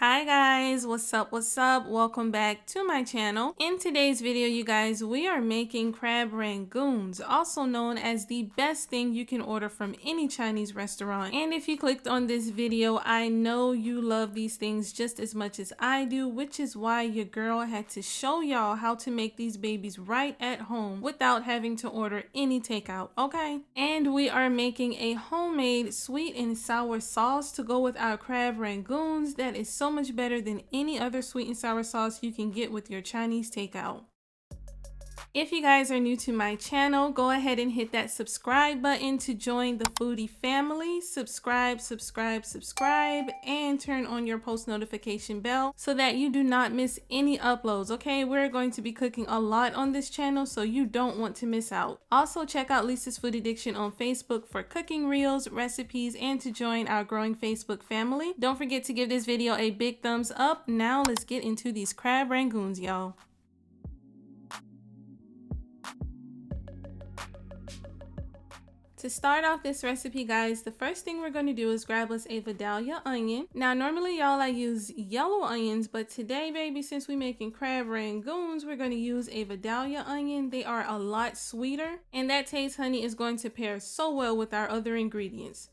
Hi guys, what's up, welcome back to my channel. In today's video, you guys, we are making crab rangoons, also known as the best thing you can order from any Chinese restaurant. And if you clicked on this video, I know you love these things just as much as I do, which is why your girl had to show y'all how to make these babies right at home without having to order any takeout, okay? And we are making a homemade sweet and sour sauce to go with our crab rangoons that is so much better than any other sweet and sour sauce you can get with your Chinese takeout. If you guys are new to my channel, go ahead and hit that subscribe button to join the foodie family. Subscribe, and turn on your post notification bell so that you do not miss any uploads, okay? We're going to be cooking a lot on this channel, so you don't want to miss out. Also, check out Lisa's Food Addiction on Facebook for cooking reels, recipes, and to join our growing Facebook family. Don't forget to give this video a big thumbs up. Now let's get into these crab rangoons, y'all. To start off this recipe, guys, the first thing we're going to do is grab us a vidalia onion. Now, normally, y'all, I use yellow onions, but today, baby, since we're making crab rangoons, we're going to use a vidalia onion. They are a lot sweeter, and that taste, honey, is going to pair so well with our other ingredients.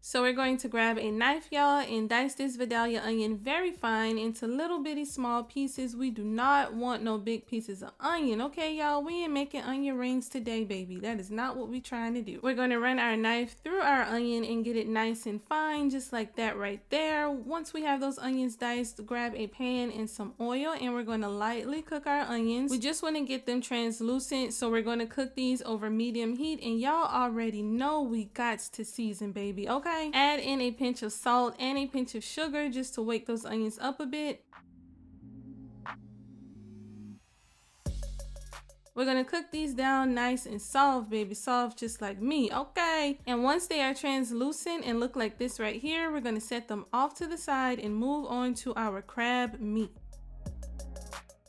So we're going to grab a knife, y'all, and dice this vidalia onion very fine into little bitty small pieces. We do not want no big pieces of onion, okay, y'all? We ain't making onion rings today, baby. That is not what we're trying to do. We're going to run our knife through our onion and get it nice and fine, just like that right there. Once we have those onions diced, grab a pan and some oil, and we're going to lightly cook our onions. We just want to get them translucent, so we're going to cook these over medium heat, and y'all already know we got to season, baby, okay? Add in a pinch of salt and a pinch of sugar just to wake those onions up a bit. We're going to cook these down nice and soft, baby, soft just like me, okay? And once they are translucent and look like this right here, we're going to set them off to the side and move on to our crab meat.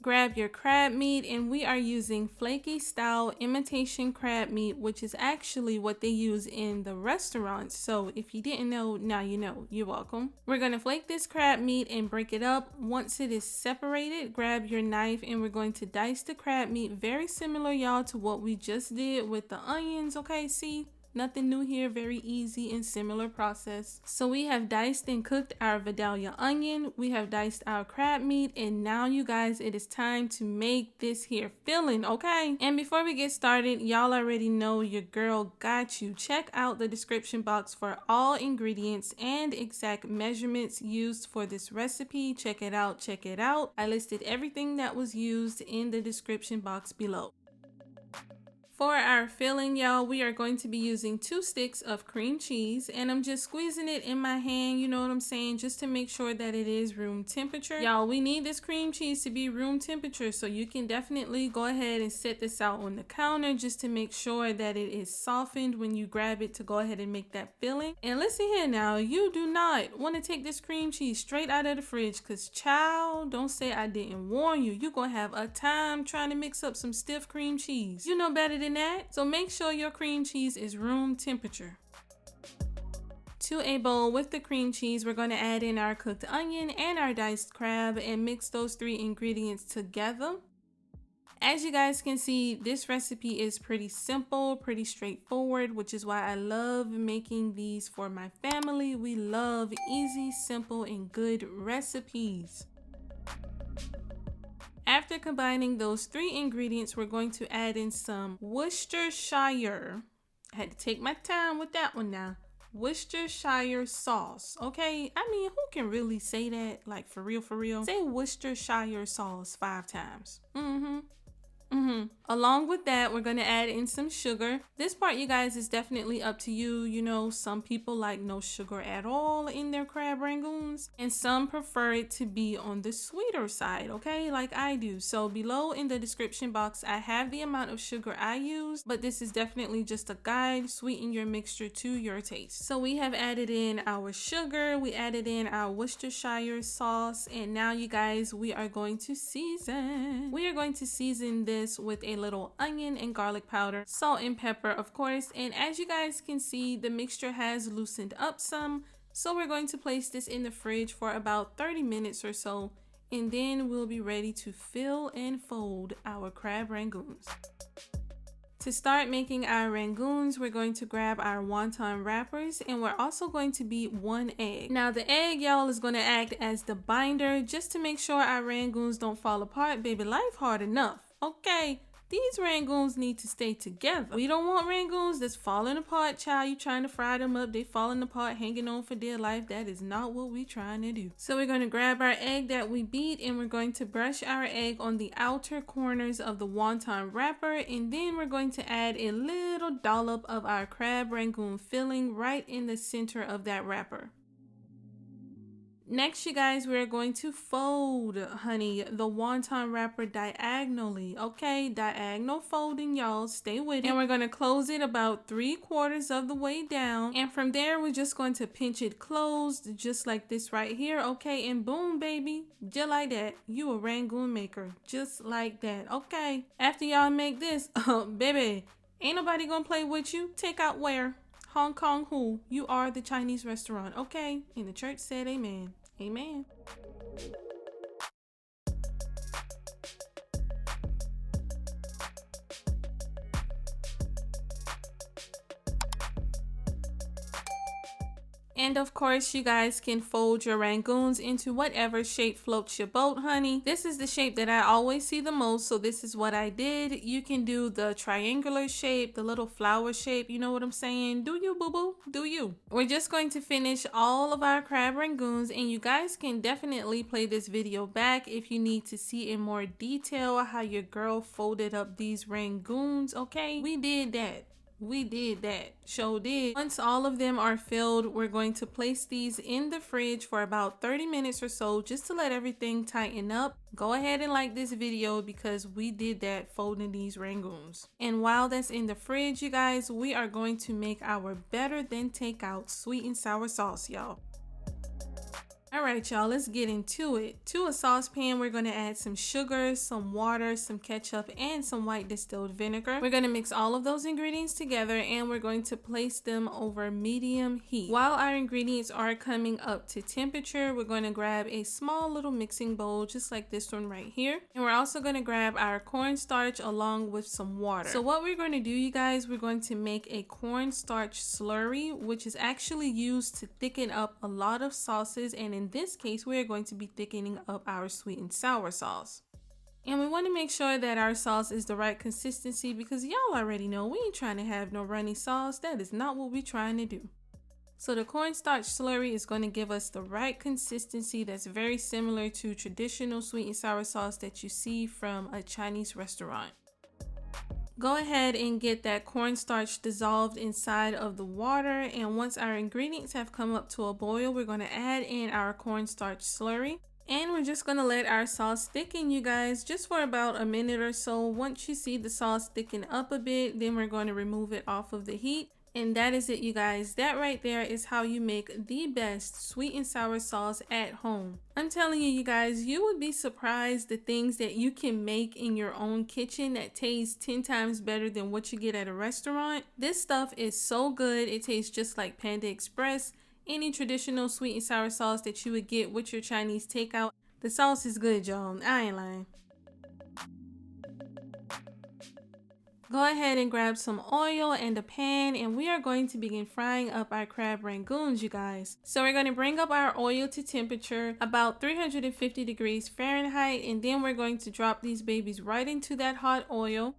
Grab your crab meat, and we are using flaky style imitation crab meat, which is actually what they use in the restaurants. So if you didn't know, now you know. You're welcome. We're going to flake this crab meat and break it up. Once it is separated, grab your knife, and we're going to dice the crab meat very similar, y'all, to what we just did with the onions, okay? See? Nothing new here, very easy and similar process. So we have diced and cooked our vidalia onion, we have diced our crab meat, and now you guys, it is time to make this here filling, okay? And before we get started, y'all already know your girl got you. Check out the description box for all ingredients and exact measurements used for this recipe. Check it out, check it out. I listed everything that was used in the description box below. For our filling, y'all, we are going to be using 2 sticks of cream cheese, and I'm just squeezing it in my hand, you know what I'm saying, just to make sure that it is room temperature. Y'all, we need this cream cheese to be room temperature, so you can definitely go ahead and set this out on the counter just to make sure that it is softened when you grab it to go ahead and make that filling. And listen here now, you do not want to take this cream cheese straight out of the fridge, because child, don't say I didn't warn you. You're going to have a time trying to mix up some stiff cream cheese. You know better than that. So make sure your cream cheese is room temperature. To a bowl with the cream cheese, we're going to add in our cooked onion and our diced crab and mix those 3 ingredients together. As you guys can see, this recipe is pretty simple, pretty straightforward, which is why I love making these for my family. We love easy, simple, and good recipes. After combining those 3 ingredients, we're going to add in some Worcestershire. I had to take my time with that one now. Worcestershire sauce, okay? I mean, who can really say that? Like, for real, for real? Say Worcestershire sauce 5 times. Along with that, we're going to add in some sugar. This part, you guys, is definitely up to you. You know, some people like no sugar at all in their crab rangoons, and some prefer it to be on the sweeter side, okay, like I do. So below in the description box, I have the amount of sugar I use, but this is definitely just a guide. Sweeten your mixture to your taste. So we have added in our sugar, we added in our Worcestershire sauce, and now, you guys, we are going to season. We are going to season this with a little onion and garlic powder, salt and pepper, of course. And as you guys can see, the mixture has loosened up some. So we're going to place this in the fridge for about 30 minutes or so, and then we'll be ready to fill and fold our crab rangoons. To start making our rangoons, we're going to grab our wonton wrappers, and we're also going to beat 1 egg. Now the egg, y'all, is going to act as the binder just to make sure our rangoons don't fall apart. Baby, life hard enough, okay? These rangoons need to stay together. We don't want rangoons that's falling apart, child. You trying to fry them up, they falling apart, hanging on for dear life. That is not what we trying to do. So we're going to grab our egg that we beat, and we're going to brush our egg on the outer corners of the wonton wrapper, and then we're going to add a little dollop of our crab rangoon filling right in the center of that wrapper. Next, you guys, we're going to fold, honey, the wonton wrapper diagonally, okay? Diagonal folding, y'all. Stay with it. And we're going to close it about 3/4 of the way down. And from there, we're just going to pinch it closed, just like this right here, okay? And boom, baby, just like that. You a rangoon maker, just like that, okay? After y'all make this, baby, ain't nobody gonna play with you. Take out where? Hong Kong who? You are the Chinese restaurant, okay? And the church said amen. Amen. And of course, you guys can fold your rangoons into whatever shape floats your boat, honey. This is the shape that I always see the most, so this is what I did. You can do the triangular shape, the little flower shape, you know what I'm saying? Do you, boo-boo? Do you? We're just going to finish all of our crab rangoons, and you guys can definitely play this video back if you need to see in more detail how your girl folded up these rangoons, okay? We did that. We did that. Sure did. Once all of them are filled, we're going to place these in the fridge for about 30 minutes or so just to let everything tighten up. Go ahead and like this video because we did that folding these rangoons. And while that's in the fridge, you guys, we are going to make our better than takeout sweet and sour sauce, y'all. Alright, y'all, let's get into it. To a saucepan, we're going to add some sugar, some water, some ketchup, and some white distilled vinegar. We're going to mix all of those ingredients together, and we're going to place them over medium heat. While our ingredients are coming up to temperature, we're going to grab a small little mixing bowl, just like this one right here. And we're also going to grab our cornstarch along with some water. So what we're going to do, you guys, we're going to make a cornstarch slurry, which is actually used to thicken up a lot of sauces, and in this case, we are going to be thickening up our sweet and sour sauce. And we want to make sure that our sauce is the right consistency because y'all already know we ain't trying to have no runny sauce. That is not what we're trying to do. So the cornstarch slurry is going to give us the right consistency that's very similar to traditional sweet and sour sauce that you see from a Chinese restaurant. Go ahead and get that cornstarch dissolved inside of the water, and once our ingredients have come up to a boil, we're going to add in our cornstarch slurry, and we're just going to let our sauce thicken, you guys, just for about a minute or so. Once you see the sauce thicken up a bit, then we're going to remove it off of the heat. And that is it, you guys. That right there is how you make the best sweet and sour sauce at home. I'm telling you, you guys, you would be surprised the things that you can make in your own kitchen that taste 10 times better than what you get at a restaurant. This stuff is so good. It tastes just like Panda Express. Any traditional sweet and sour sauce that you would get with your Chinese takeout. The sauce is good, y'all. I ain't lying. Go ahead and grab some oil and a pan, and we are going to begin frying up our crab rangoons, you guys. So we're going to bring up our oil to temperature about 350 degrees Fahrenheit, and then we're going to drop these babies right into that hot oil.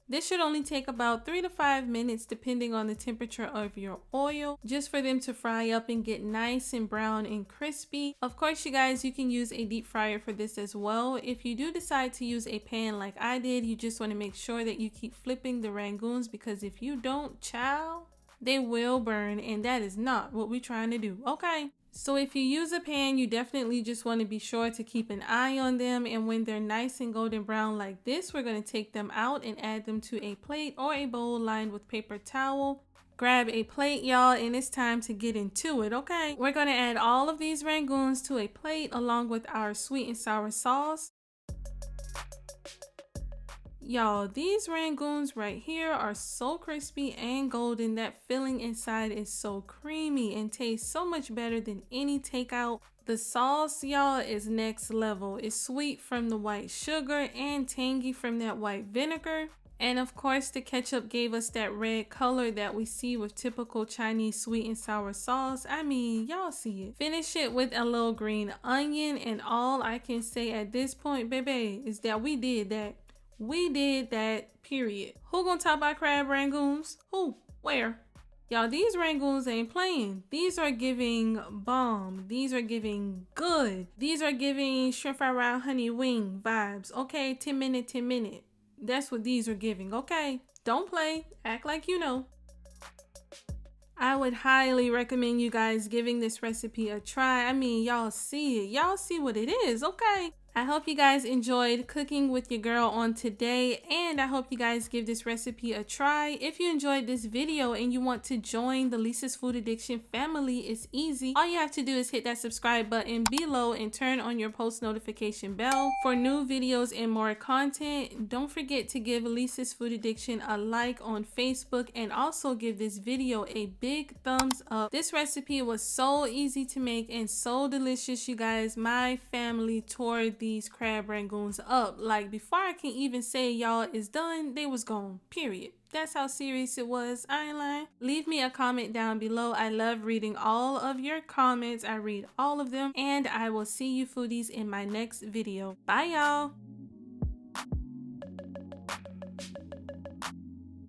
This should only take about 3 to 5 minutes depending on the temperature of your oil, just for them to fry up and get nice and brown and crispy. Of course, you guys, you can use a deep fryer for this as well. If you do decide to use a pan like I did, you just want to make sure that you keep flipping the rangoons, because if you don't, child, they will burn, and that is not what we're trying to do, okay? So if you use a pan, you definitely just want to be sure to keep an eye on them, and when they're nice and golden brown like this, we're going to take them out and add them to a plate or a bowl lined with paper towel. Grab a plate, y'all, and it's time to get into it, okay? We're going to add all of these rangoons to a plate along with our sweet and sour sauce. Y'all, these rangoons right here are so crispy and golden. That filling inside is so creamy and tastes so much better than any takeout. The sauce, y'all, is next level. It's sweet from the white sugar and tangy from that white vinegar. And of course, the ketchup gave us that red color that we see with typical Chinese sweet and sour sauce. I mean, y'all see it. Finish it with a little green onion, and all I can say at this point, baby, is that we did that. We did that, period. Who gonna top our crab rangoons? Who? Where? Y'all, these rangoons ain't playing. These are giving bomb. These are giving good. These are giving shrimp fried round honey wing vibes. Okay, 10 minute, 10 minute. That's what these are giving, okay? Don't play. Act like you know. I would highly recommend you guys giving this recipe a try. I mean, y'all see it. Y'all see what it is, okay? I hope you guys enjoyed cooking with your girl on today, and I hope you guys give this recipe a try. If you enjoyed this video and you want to join the Lisa's Food Addiction family, it's easy. All you have to do is hit that subscribe button below and turn on your post notification bell for new videos and more content. Don't forget to give Lisa's Food Addiction a like on Facebook, and also give this video a big thumbs up. This recipe was so easy to make and so delicious, you guys. My family tore these crab rangoons up. Like, before I can even say y'all is done, they was gone, period. That's how serious it was. I ain't lying. Leave me a comment down below. I love reading all of your comments. I read all of them, and I will see you foodies in my next video. Bye y'all.